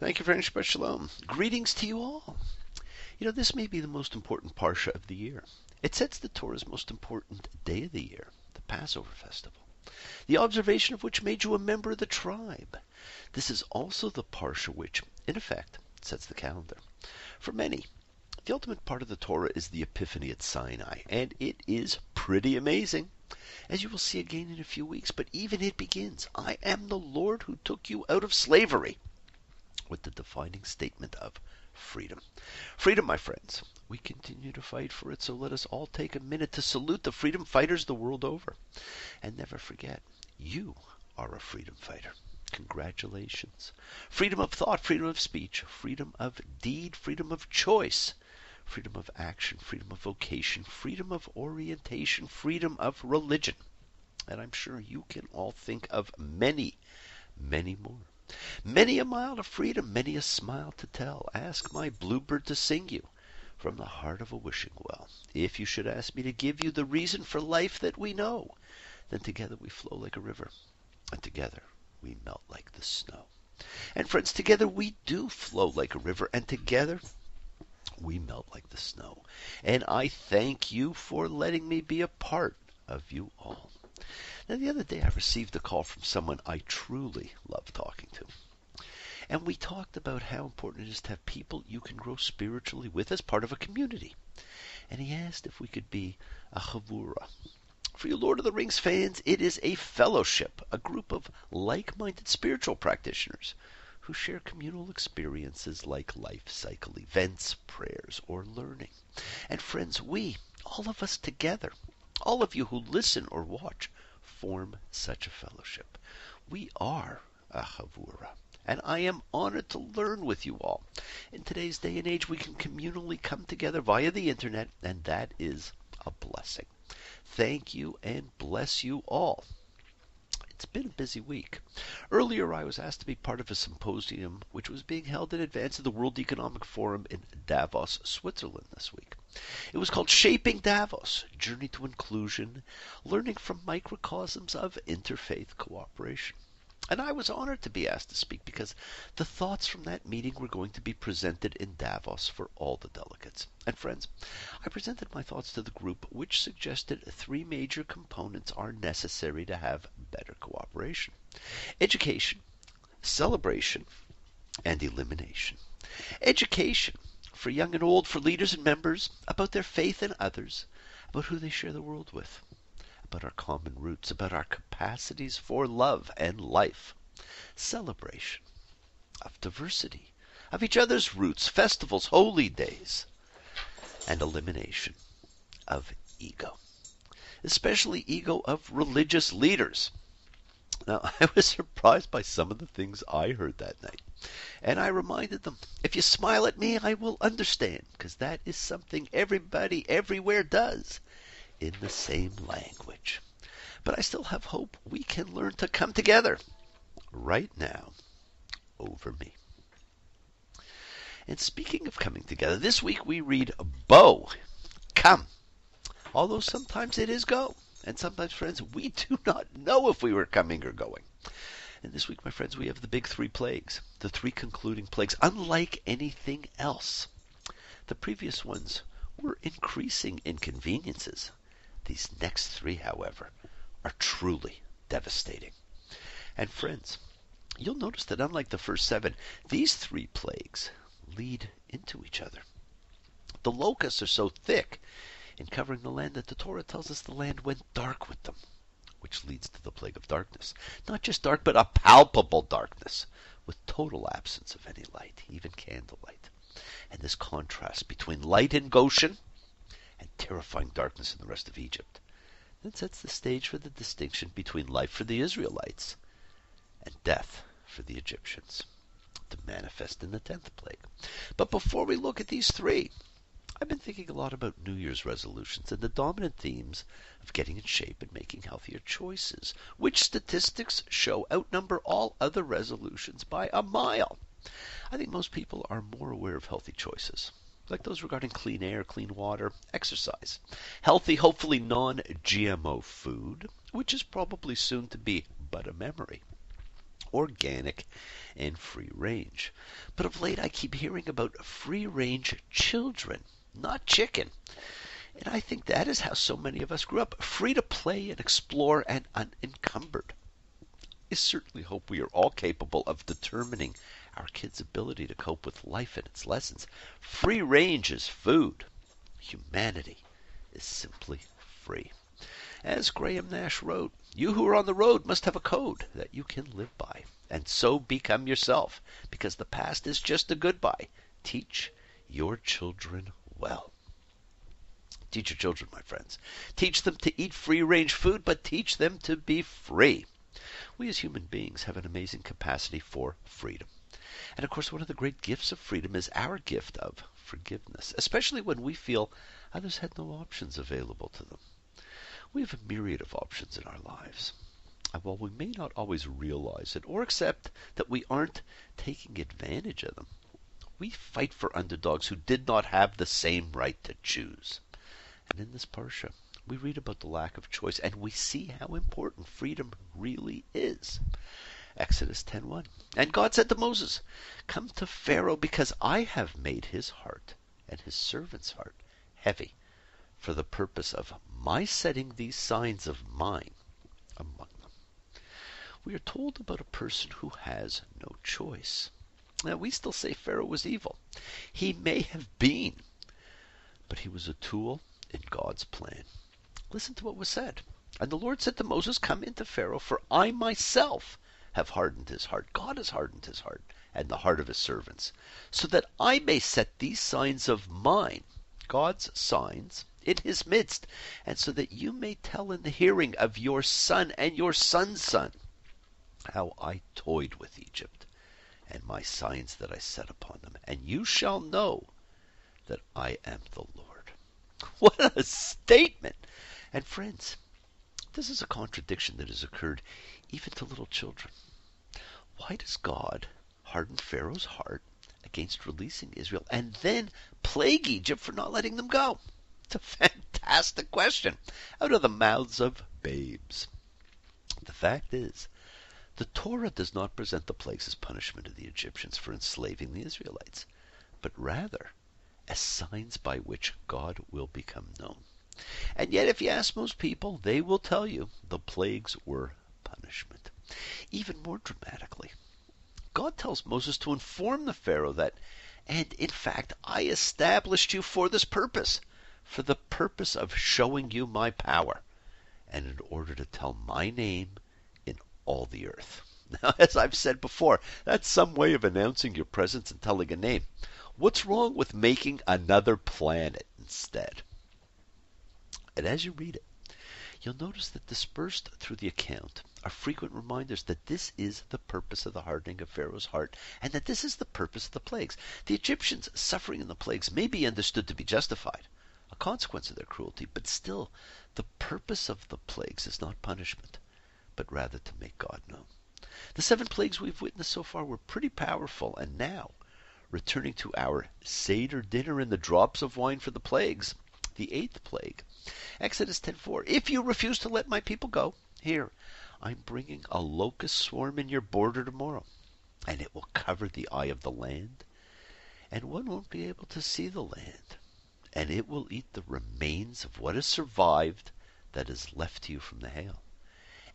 Thank you very much, Shabbat Shalom. Greetings to you all. This may be the most important Parsha of the year. It sets the Torah's most important day of the year, the Passover festival, the observation of which made you a member of the tribe. This is also the Parsha which, in effect, sets the calendar. For many, the ultimate part of the Torah is the Epiphany at Sinai, and it is pretty amazing, as you will see again in a few weeks. But even it begins, I am the Lord who took you out of slavery, with the defining statement of freedom. Freedom, my friends. We continue to fight for it, so let us all take a minute to salute the freedom fighters the world over. And never forget, you are a freedom fighter. Congratulations. Freedom of thought, freedom of speech, freedom of deed, freedom of choice, freedom of action, freedom of vocation, freedom of orientation, freedom of religion. And I'm sure you can all think of many, many more. Many a mile of freedom, many a smile to tell. Ask my bluebird to sing you from the heart of a wishing well. If you should ask me to give you the reason for life that we know, then together we flow like a river, and together we melt like the snow. And friends, together we do flow like a river, and together we melt like the snow. And I thank you for letting me be a part of you all. Now, the other day I received a call from someone I truly love talking to. And we talked about how important it is to have people you can grow spiritually with as part of a community. And he asked if we could be a chavura. For you Lord of the Rings fans, it is a fellowship, a group of like-minded spiritual practitioners who share communal experiences like life cycle events, prayers, or learning. And friends, we, all of us together, all of you who listen or watch, form such a fellowship. We are a chavura, and I am honored to learn with you all. In today's day and age, we can communally come together via the internet, and that is a blessing. Thank you and bless you all. It's been a busy week. Earlier, I was asked to be part of a symposium which was being held in advance of the World Economic Forum in Davos, Switzerland this week. It was called Shaping Davos, Journey to Inclusion, Learning from Microcosms of Interfaith Cooperation. And I was honored to be asked to speak because the thoughts from that meeting were going to be presented in Davos for all the delegates. And friends, I presented my thoughts to the group, which suggested three major components are necessary to have better cooperation: education, celebration, and elimination. Education, for young and old, for leaders and members, about their faith in others, about who they share the world with, about our common roots, about our capacities for love and life. Celebration of diversity, of each other's roots, festivals, holy days, and elimination of ego, especially ego of religious leaders. Now, I was surprised by some of the things I heard that night. And I reminded them, if you smile at me, I will understand, because that is something everybody everywhere does in the same language. But I still have hope we can learn to come together right now over me. And speaking of coming together, this week we read Bo, come. Although sometimes it is go. And sometimes, friends, we do not know if we were coming or going. And this week, my friends, we have the big three plagues, the three concluding plagues, unlike anything else. The previous ones were increasing inconveniences. These next three, however, are truly devastating. And friends, you'll notice that unlike the first seven, these three plagues lead into each other. The locusts are so thick in covering the land that the Torah tells us the land went dark with them, which leads to the plague of darkness. Not just dark, but a palpable darkness, with total absence of any light, even candlelight. And this contrast between light in Goshen and terrifying darkness in the rest of Egypt then sets the stage for the distinction between life for the Israelites and death for the Egyptians, to manifest in the 10th plague. But before we look at these three, I've been thinking a lot about New Year's resolutions and the dominant themes of getting in shape and making healthier choices, which statistics show outnumber all other resolutions by a mile. I think most people are more aware of healthy choices, like those regarding clean air, clean water, exercise, healthy, hopefully non-GMO food, which is probably soon to be but a memory, organic, and free range. But of late I keep hearing about free range children, not chicken. And I think that is how so many of us grew up, free to play and explore and unencumbered. I certainly hope we are all capable of determining our kids' ability to cope with life and its lessons. Free range is food. Humanity is simply free. As Graham Nash wrote, you who are on the road must have a code that you can live by, and so become yourself, because the past is just a goodbye. Teach your children well. Teach your children, my friends. Teach them to eat free-range food, but teach them to be free. We as human beings have an amazing capacity for freedom. And of course, one of the great gifts of freedom is our gift of forgiveness, especially when we feel others had no options available to them. We have a myriad of options in our lives. And while we may not always realize it or accept that we aren't taking advantage of them, we fight for underdogs who did not have the same right to choose. And in this Parsha, we read about the lack of choice, and we see how important freedom really is. Exodus 10:1. And God said to Moses, come to Pharaoh, because I have made his heart and his servant's heart heavy, for the purpose of my setting these signs of mine among them. We are told about a person who has no choice. Now, we still say Pharaoh was evil. He may have been, but he was a tool in God's plan. Listen to what was said. And the Lord said to Moses, come into Pharaoh, for I myself have hardened his heart. God has hardened his heart and the heart of his servants, so that I may set these signs of mine, God's signs, in his midst, and so that you may tell in the hearing of your son and your son's son how I toyed with Egypt, and my signs that I set upon them. And you shall know that I am the Lord. What a statement! And friends, this is a contradiction that has occurred even to little children. Why does God harden Pharaoh's heart against releasing Israel and then plague Egypt for not letting them go? It's a fantastic question out of the mouths of babes. The fact is, the Torah does not present the plagues as punishment of the Egyptians for enslaving the Israelites, but rather as signs by which God will become known. And yet, if you ask most people, they will tell you the plagues were punishment. Even more dramatically, God tells Moses to inform the Pharaoh that, and in fact, I established you for this purpose, for the purpose of showing you my power, and in order to tell my name in all the earth. Now, as I've said before, that's some way of announcing your presence and telling a name. What's wrong with making another planet instead? And as you read it, you'll notice that dispersed through the account are frequent reminders that this is the purpose of the hardening of Pharaoh's heart, and that this is the purpose of the plagues. The Egyptians' suffering in the plagues may be understood to be justified, a consequence of their cruelty, but still, the purpose of the plagues is not punishment, but rather to make God known. The 7 plagues we've witnessed so far were pretty powerful, and now, returning to our Seder dinner and the drops of wine for the plagues, the 8th plague, Exodus 10:4. If you refuse to let my people go, here, I'm bringing a locust swarm in your border tomorrow, and it will cover the eye of the land, and one won't be able to see the land, and it will eat the remains of what has survived that is left to you from the hail,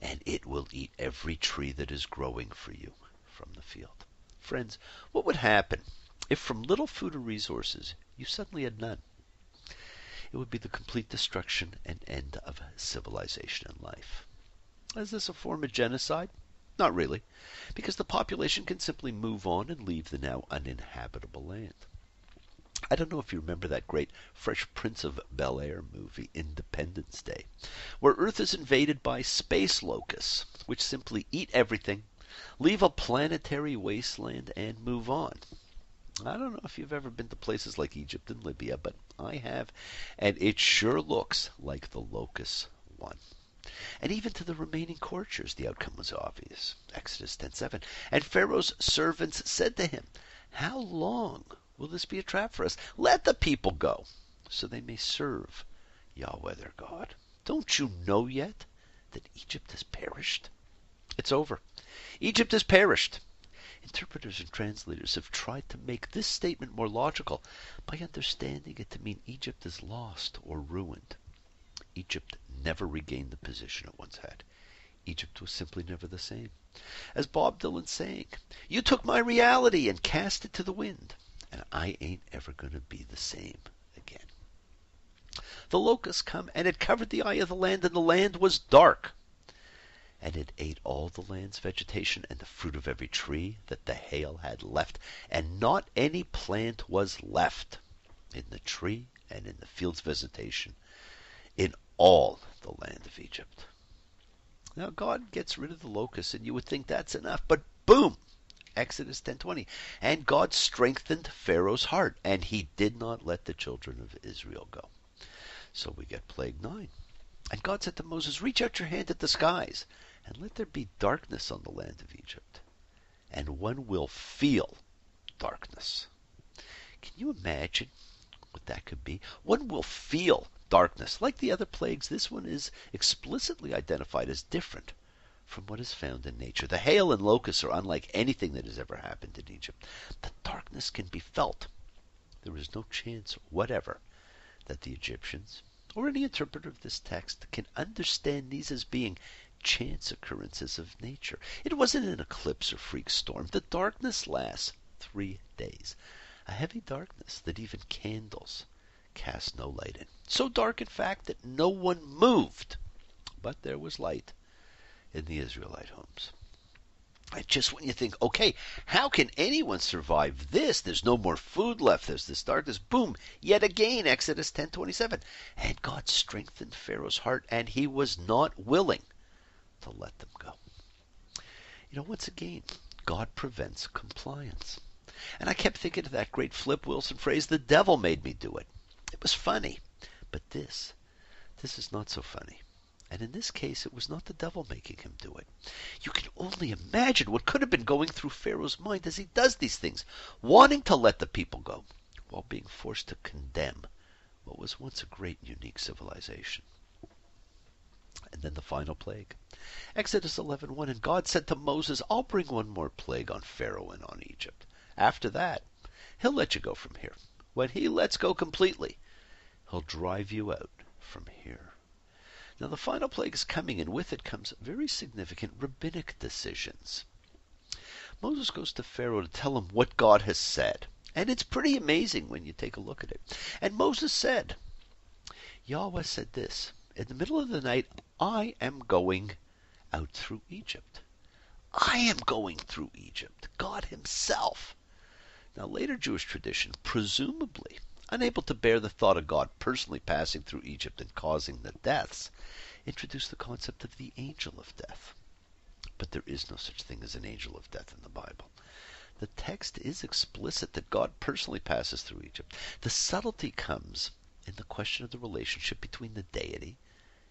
and it will eat every tree that is growing for you from the field. Friends, what would happen if from little food or resources you suddenly had none? It would be the complete destruction and end of civilization and life. Is this a form of genocide? Not really, because the population can simply move on and leave the now uninhabitable land. I don't know if you remember that great Fresh Prince of Bel-Air movie, Independence Day, where Earth is invaded by space locusts, which simply eat everything, leave a planetary wasteland, and move on. I don't know if you've ever been to places like Egypt and Libya, but I have, and it sure looks like the locusts won. And even to the remaining courtiers, the outcome was obvious. Exodus 10:7. And Pharaoh's servants said to him, how long will this be a trap for us? Let the people go, so they may serve Yahweh their God. Don't you know yet that Egypt has perished? It's over. Egypt has perished. Interpreters and translators have tried to make this statement more logical by understanding it to mean Egypt is lost or ruined. Egypt never regained the position it once had. Egypt was simply never the same. As Bob Dylan sang, "You took my reality and cast it to the wind, and I ain't ever gonna be the same again." The locusts come, and it covered the eye of the land, and the land was dark. And it ate all the land's vegetation and the fruit of every tree that the hail had left, and not any plant was left in the tree and in the field's vegetation in all the land of Egypt. Now God gets rid of the locusts, and you would think that's enough, but boom! Exodus 10:20. And God strengthened Pharaoh's heart, and he did not let the children of Israel go. So we get plague 9. And God said to Moses, "Reach out your hand at the skies, and let there be darkness on the land of Egypt, and one will feel darkness." Can you imagine what that could be? One will feel darkness. Like the other plagues, this one is explicitly identified as different from what is found in nature. The hail and locusts are unlike anything that has ever happened in Egypt. The darkness can be felt. There is no chance whatever that the Egyptians or any interpreter of this text can understand these as being chance occurrences of nature. It wasn't an eclipse or freak storm. The darkness lasts 3 days. A heavy darkness that even candles cast no light in. So dark, in fact, that no one moved. But there was light in the Israelite homes. And just when you think, okay, how can anyone survive this? There's no more food left. There's this darkness. Boom! Yet again, Exodus 10:27. And God strengthened Pharaoh's heart, and he was not willing to let them go. Once again, God prevents compliance. And I kept thinking of that great Flip Wilson phrase, "The devil made me do it." It was funny. But this is not so funny. And in this case, it was not the devil making him do it. You can only imagine what could have been going through Pharaoh's mind as he does these things, wanting to let the people go, while being forced to condemn what was once a great and unique civilization. And then the final plague. Exodus 11:1, and God said to Moses, "I'll bring one more plague on Pharaoh and on Egypt. After that, he'll let you go from here. When he lets go completely, he'll drive you out from here." Now the final plague is coming, and with it comes very significant rabbinic decisions. Moses goes to Pharaoh to tell him what God has said. And it's pretty amazing when you take a look at it. And Moses said, Yahweh said this, "In the middle of the night, I am going out through Egypt." I am going through Egypt. God himself. Now later Jewish tradition, presumably unable to bear the thought of God personally passing through Egypt and causing the deaths, introduced the concept of the angel of death. But there is no such thing as an angel of death in the Bible. The text is explicit that God personally passes through Egypt. The subtlety comes in the question of the relationship between the deity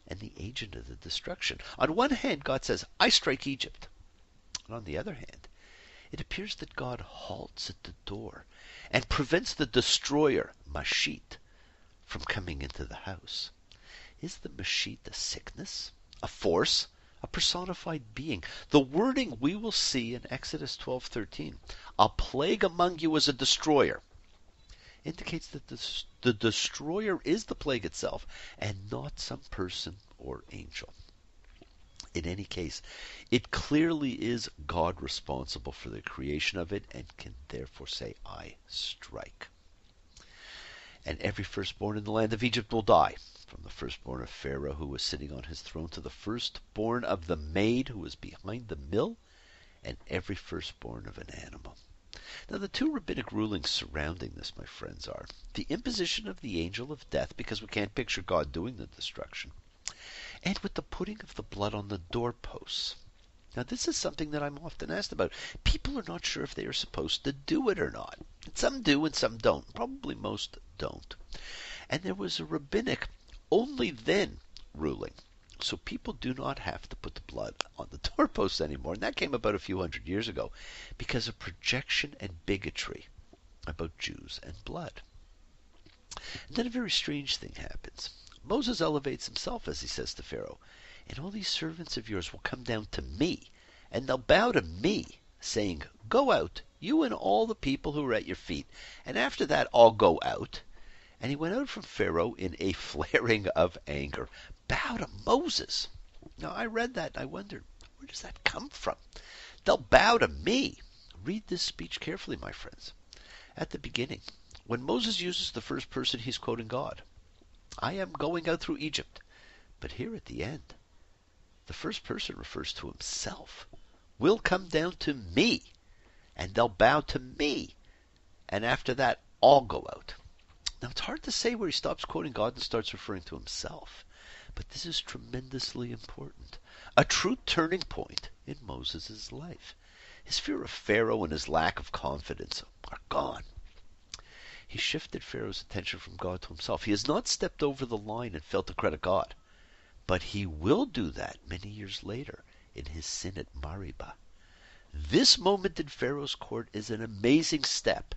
and the agent of the destruction. On one hand, God says, "I strike Egypt." And on the other hand, it appears that God halts at the door and prevents the destroyer, Mashit, from coming into the house. Is the Mashit a sickness, a force, a personified being? The wording we will see in Exodus 12:13, "A plague among you as a destroyer," indicates that the destroyer is the plague itself and not some person or angel. In any case, it clearly is God responsible for the creation of it and can therefore say, "I strike." And every firstborn in the land of Egypt will die, from the firstborn of Pharaoh who was sitting on his throne to the firstborn of the maid who was behind the mill, and every firstborn of an animal. Now the two rabbinic rulings surrounding this, my friends, are the imposition of the angel of death, because we can't picture God doing the destruction, and with the putting of the blood on the doorposts. Now this is something that I'm often asked about. People are not sure if they are supposed to do it or not. And some do and some don't. Probably most don't. And there was a rabbinic only then ruling. So people do not have to put the blood on the doorposts anymore. And that came about a few hundred years ago because of projection and bigotry about Jews and blood. And then a very strange thing happens. Moses elevates himself as he says to Pharaoh, "And all these servants of yours will come down to me, and they'll bow to me, saying, Go out, you and all the people who are at your feet, and after that I'll go out. And he went out from Pharaoh in a flaring of anger. Bow to Moses. Now I read that and I wondered, where does that come from? They'll bow to me. Read this speech carefully, my friends. At the beginning, when Moses uses the first person, he's quoting God. I am going out through Egypt. But here at the end, the first person refers to himself. Will come down to me, and they'll bow to me, and after that, I'll go out. Now, it's hard to say where he stops quoting God and starts referring to himself, but this is tremendously important. A true turning point in Moses' life. His fear of Pharaoh and his lack of confidence are gone. He shifted Pharaoh's attention from God to himself. He has not stepped over the line and failed to credit God, but he will do that many years later in his sin at Meribah. This moment in Pharaoh's court is an amazing step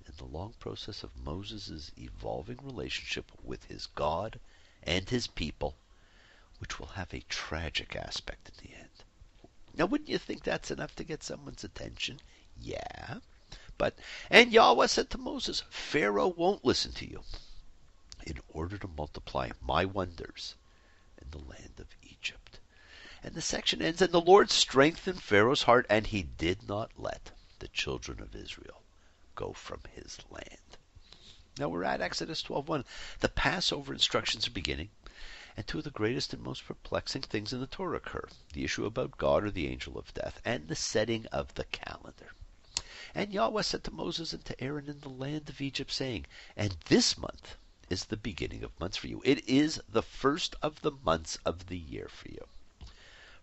in the long process of Moses' evolving relationship with his God and his people, which will have a tragic aspect in the end. Now, wouldn't you think that's enough to get someone's attention? Yeah. And Yahweh said to Moses, Pharaoh won't listen to you in order to multiply my wonders in the land of Egypt. And the section ends, and the Lord strengthened Pharaoh's heart, and he did not let the children of Israel go from his land. Now we're at Exodus 12:1. The Passover instructions are beginning, and two of the greatest and most perplexing things in the Torah occur: the issue about God or the angel of death, and the setting of the calendar. And Yahweh said to Moses and to Aaron in the land of Egypt, saying, And this month is the beginning of months for you. It is the first of the months of the year for you.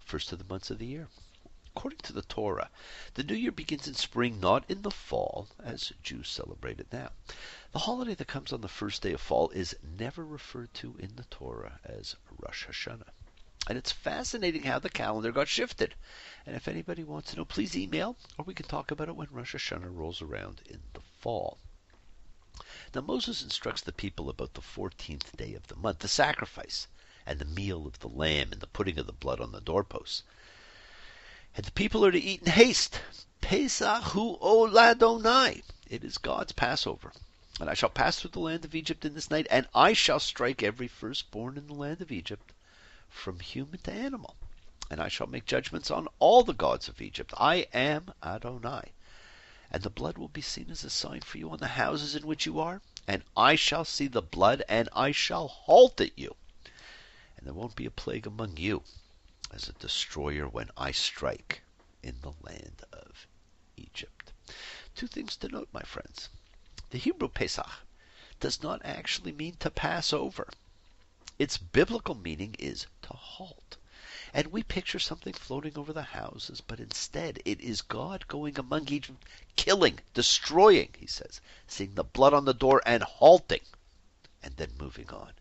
First of the months of the year. According to the Torah, the new year begins in spring, not in the fall, as Jews celebrate it now. The holiday that comes on the first day of fall is never referred to in the Torah as Rosh Hashanah. And it's fascinating how the calendar got shifted. And if anybody wants to know, please email, or we can talk about it when Rosh Hashanah rolls around in the fall. Now Moses instructs the people about the 14th day of the month, the sacrifice, and the meal of the lamb, and the putting of the blood on the doorposts. And the people are to eat in haste. Pesach hu ol Adonai. It is God's Passover. And I shall pass through the land of Egypt in this night, and I shall strike every firstborn in the land of Egypt, from human to animal. And I shall make judgments on all the gods of Egypt. I am Adonai. And the blood will be seen as a sign for you on the houses in which you are. And I shall see the blood, and I shall halt at you. And there won't be a plague among you as a destroyer when I strike in the land of Egypt. Two things to note, my friends. The Hebrew Pesach does not actually mean to pass over. Its biblical meaning is to halt. And we picture something floating over the houses, but instead it is God going among Egypt, killing, destroying, he says, seeing the blood on the door and halting, and then moving on.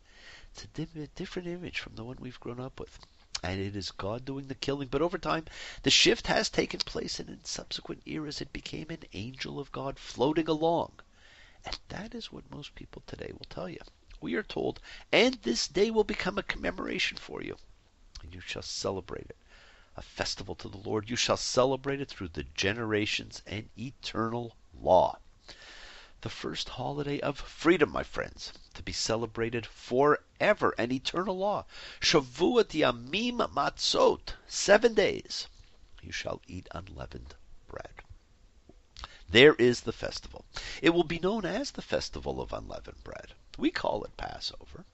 It's a different image from the one we've grown up with. And it is God doing the killing. But over time, the shift has taken place, and in subsequent eras it became an angel of God floating along. And that is what most people today will tell you. We are told, and this day will become a commemoration for you, and you shall celebrate it. A festival to the Lord. You shall celebrate it through the generations and eternal law. The first holiday of freedom, my friends, to be celebrated forever, an eternal law. Shavuot Yamim Matzot, 7 days. You shall eat unleavened bread. There is the festival. It will be known as the Festival of Unleavened Bread. We call it Passover,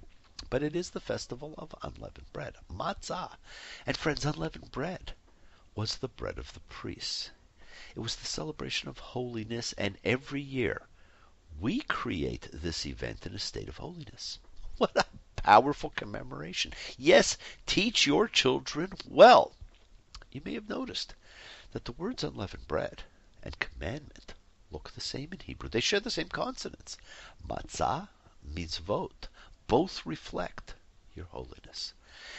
but it is the Festival of Unleavened Bread, Matzah. And friends, unleavened bread was the bread of the priests. It was the celebration of holiness, and every year we create this event in a state of holiness. What a powerful commemoration. Yes, teach your children well. You may have noticed that the words unleavened bread and commandment look the same in Hebrew. They share the same consonants. Matzah, mitzvot, both reflect your holiness.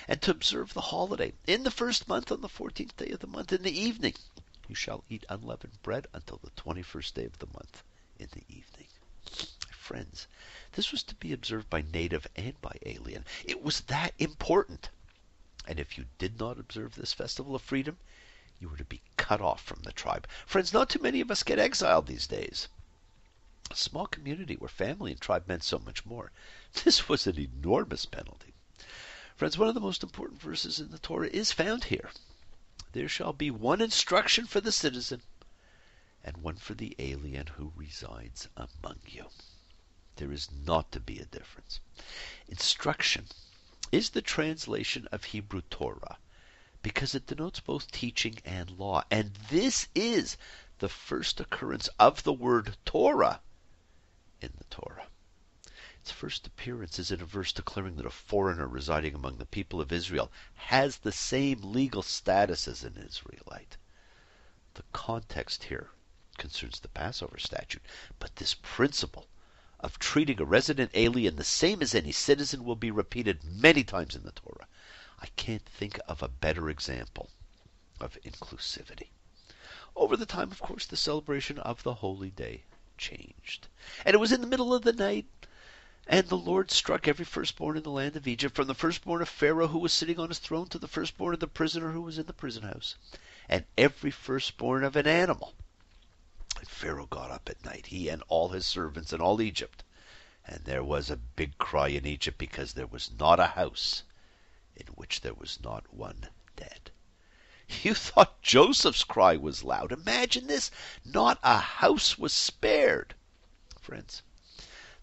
And to observe the holiday, in the first month, on the 14th day of the month, in the evening, you shall eat unleavened bread until the 21st day of the month in the evening. Friends, this was to be observed by native and by alien. It was that important. And if you did not observe this festival of freedom, You were to be cut off from the tribe. Friends, not too many of us get exiled these days. A small community where family and tribe meant so much more. This was an enormous penalty. Friends, one of the most important verses in the Torah is found here. There shall be one instruction for the citizen and one for the alien who resides among you. There is not to be a difference. Instruction is the translation of Hebrew Torah because it denotes both teaching and law. And this is the first occurrence of the word Torah in the Torah. Its first appearance is in a verse declaring that a foreigner residing among the people of Israel has the same legal status as an Israelite. The context here concerns the Passover statute, but this principle of treating a resident alien the same as any citizen will be repeated many times in the Torah. I can't think of a better example of inclusivity. Over the time, of course, the celebration of the holy day changed. And it was in the middle of the night, and the Lord struck every firstborn in the land of Egypt, from the firstborn of Pharaoh who was sitting on his throne to the firstborn of the prisoner who was in the prison house, and every firstborn of an animal. And Pharaoh got up at night, he and all his servants and all Egypt. And there was a big cry in Egypt because there was not a house in which there was not one dead. You thought Joseph's cry was loud. Imagine this. Not a house was spared. Friends,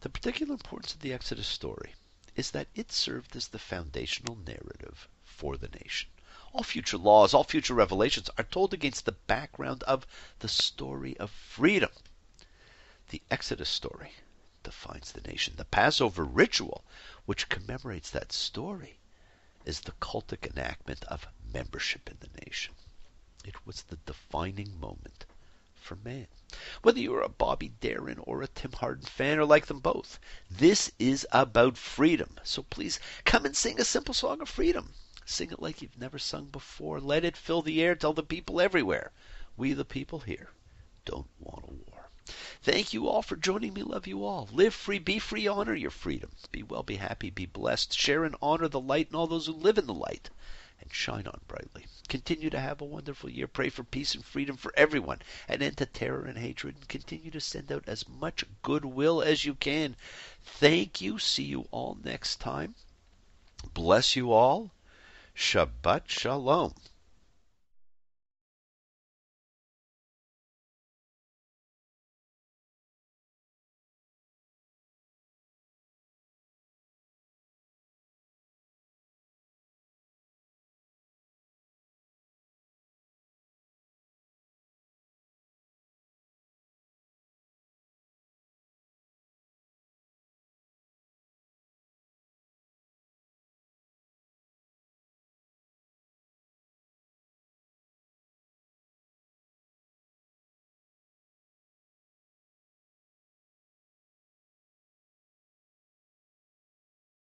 the particular importance of the Exodus story is that it served as the foundational narrative for the nation. All future laws, all future revelations are told against the background of the story of freedom. The Exodus story defines the nation. The Passover ritual, which commemorates that story, is the cultic enactment of membership in the nation. It was the defining moment for man. Whether you're a Bobby Darin or a Tim Harden fan or like them both, this is about freedom. So please come and sing a simple song of freedom. Sing it like you've never sung before. Let it fill the air. Tell the people everywhere, we the people here don't want a war. Thank you all for joining me. Love you all. Live free, be free, honor your freedom. Be well, be happy, be blessed. Share and honor the light and all those who live in the light, and shine on brightly. Continue to have a wonderful year. Pray for peace and freedom for everyone, an end to terror and hatred, and continue to send out as much goodwill as you can. Thank you. See you all next time. Bless you all. Shabbat Shalom.